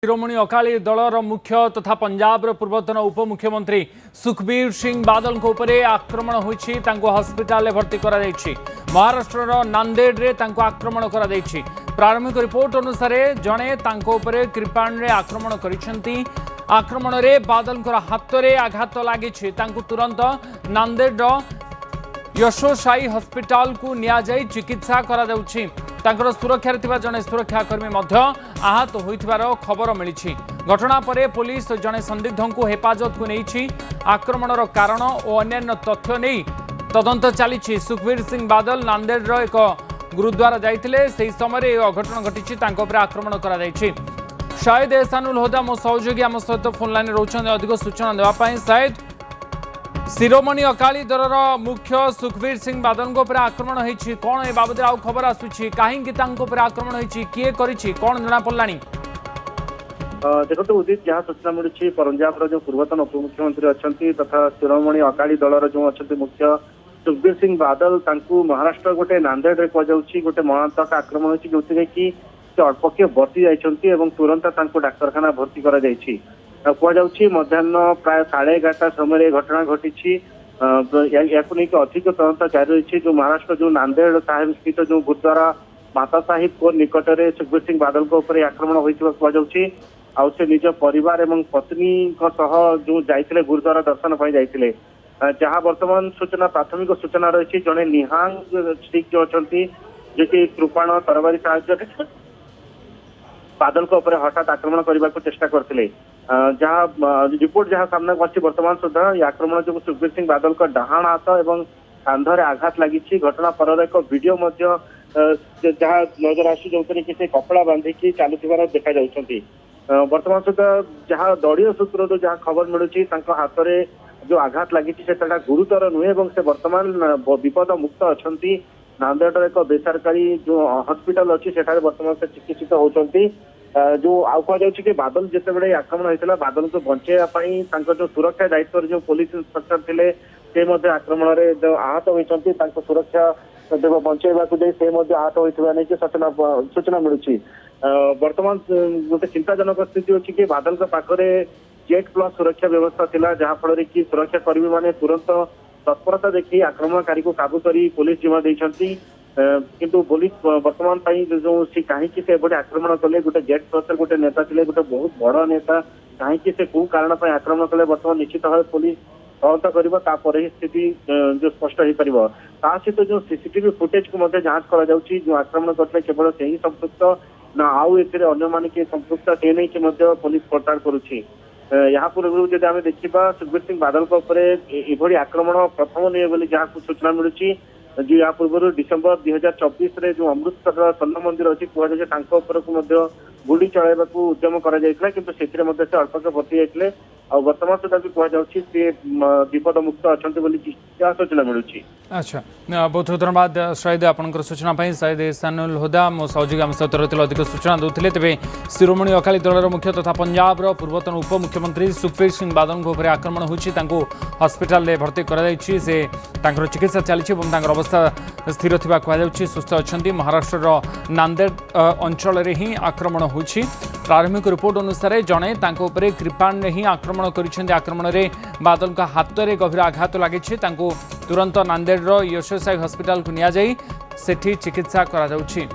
शिरोमणि अकाली दलर मुख्य तथा पंजाब पूर्वतन उपमुख्यमंत्री सुखबीर सिंह बादल आक्रमण होती हस्पिटाल भर्ती कर महाराष्ट्र नांदेड़ में आक्रमण कर प्रारंभिक रिपोर्ट अनुसार जड़े कृपाण आक्रमण कर आक्रमण में बादल हाथ में आघात लगी तुरंत नांदेड़ यशोसाई हस्पिटाल को नियाजाई चिकित्सा कर सुरक्षा जड़े सुरक्षाकर्मी आहत होइथिबार खबर मिली। घटना पर पुलिस जड़े संदिग्ध को हेफाजत को नहीं आक्रमणर कारण और अन्य तथ्य नहीं तदंत चली। सुखबीर सिंह बादल नांदेड़ एक गुरुद्वारा जाइतिले सेही समय अघटन घटी आक्रमण कर शायद एहसानुल हुदा मो सहयोगी आम सहित फोन लाइन रोचन अधिक सूचना देवाई। शायद शिरोमणि अकाली दलर मुख्य सुखबीर सिंह बादल आक्रमण होती कौन ए बाबद आउ खबर आसूची कहीं आक्रमण होती किए कौन जना पड़ा देखो उदित जहाँ सूचना मिली पंजाब जो पूर्वतन उपमुख्यमंत्री अच्छा तथा शिरोमणि अकाली दलर जो अच्छा मुख्य सुखबीर सिंह बादल महाराष्ट्र गोटे नांदेड़ कहुच्छी गोटे मरणांतक आक्रमण होती जो कि अल्पके बसी जाइए तुरंत डाक्तखाना भर्ती कर कहुच्छी मध्याह्न प्राय 11:30 समय घटना घटी या अधिक तदंत जारी रही जो महाराष्ट्र जो नांदेड़ साहेब स्थित जो गुरुद्वारा माता साहिब को निकट में सुखबीर सिंह बादल आक्रमण होता कहुच्छी से निज परिवार और पत्नी जो जाइए गुरुद्वारा दर्शन पर जाइए जहाँ वर्तमान सूचना प्राथमिक सूचना रही जड़े निहांग सिख जो अच्छा जो कि कृपाण तरबारी साहाय्य बादल हठात आक्रमण करने को चेष्टा करते जहाँ रिपोर्ट जहाँ सामना अच्छी वर्तमान सुधा आक्रमण जो सुखबीर सिंह बादल डाहाण हाथ और कांधरे आघात लगी घटना पर एक वीडियो जहाँ नजर आसू जो कि कपड़ा बांधिकी चलुवर देखा वर्तमान सुधा जहाँ दलीय सूत्र जहाँ खबर मिलूँ हाथ में जो आघात लगी गुरुतर नुहे से वर्तमान विपद मुक्त अच्छा नांदेड़ एक बेसरकारी जो हॉस्पिटल अच्छी वर्तमान से चिकित्सित होती जो आउ कह कि बादल जिते बड़े आक्रमण होता बादल को बचाई जो सुरक्षा दायित्व जो पुलिस इंस्पेक्टर थे से आक्रमण में जो आहत होती सुरक्षा बचाइवा से आहत होता सूचना मिलूँ वर्तमान गोटे चिंताजनक स्थिति अच्छी कि बादल पाखे जेट प्लस सुरक्षा व्यवस्था थिला जहाँ फल कि सुरक्षा कर्मी मैंने तुरंत तत्परता देखी आक्रमणकारी को काबू कर पुलिस जिम्मा देती किंतु पुलिस वर्तमान जो सी कहीं से आक्रमण कले गोटे जेट प्लस गोटे नेता थे गोटे बहुत बड़ नेता कहीं से कौ कारण आक्रमण कले वर्तमान निश्चित भाव पुलिस तदंत कर स्थिति जो स्पष्ट हो पार सहित जो सीसीटीवी फुटेज को जांच कर जो आक्रमण करते केवल से ही संपृक्त ना आउ ए किए संपृक्त से नहीं पुलिस पड़ताल करुच्ची यहाँ पूर्व जब आम देखा सुखबीर सिंह बादल ये आक्रमण प्रथम नुहे जहाँ सूचना मिलूँ जो या पूर्व डिसेम्बर 2024 जो अमृतसर स्वर्ण मंदिर अच्छी कहु गुड़ी चलैवा उद्यम कर अल्पक बची जाते वर्तमान सुधा भी कहुच्छी विपद मुक्त अच्छा सूचना मिलूँ। अच्छा बहुत बहुत धन्यवाद शायद आपंकर सूचना शायद एहसानुल हुदा मो सहयोगी आम सहित रही अधिक सूचना दूसरे तेज शिरोमणि अकाली दलर मुख्य तथा पंजाब पूर्वतन उपमुख्यमंत्री सुखबीर सिंह बादल आक्रमण होती हस्पिटाल भर्ती कर चिकित्सा चली अवस्था स्थिर थी कहुच्छी सुस्थ अच्छा महाराष्ट्र नांदेड़ अंचल ही आक्रमण होती प्रारंभिक रिपोर्ट अनुसार जड़े कृपाण ही आक्रमण आक्रमण में बादल हाथ में गभीर आघात लगी तुरंत नांदेड़ यशोसाई हस्पिटाल को नियाजाई सेठी चिकित्सा करा जाउछि।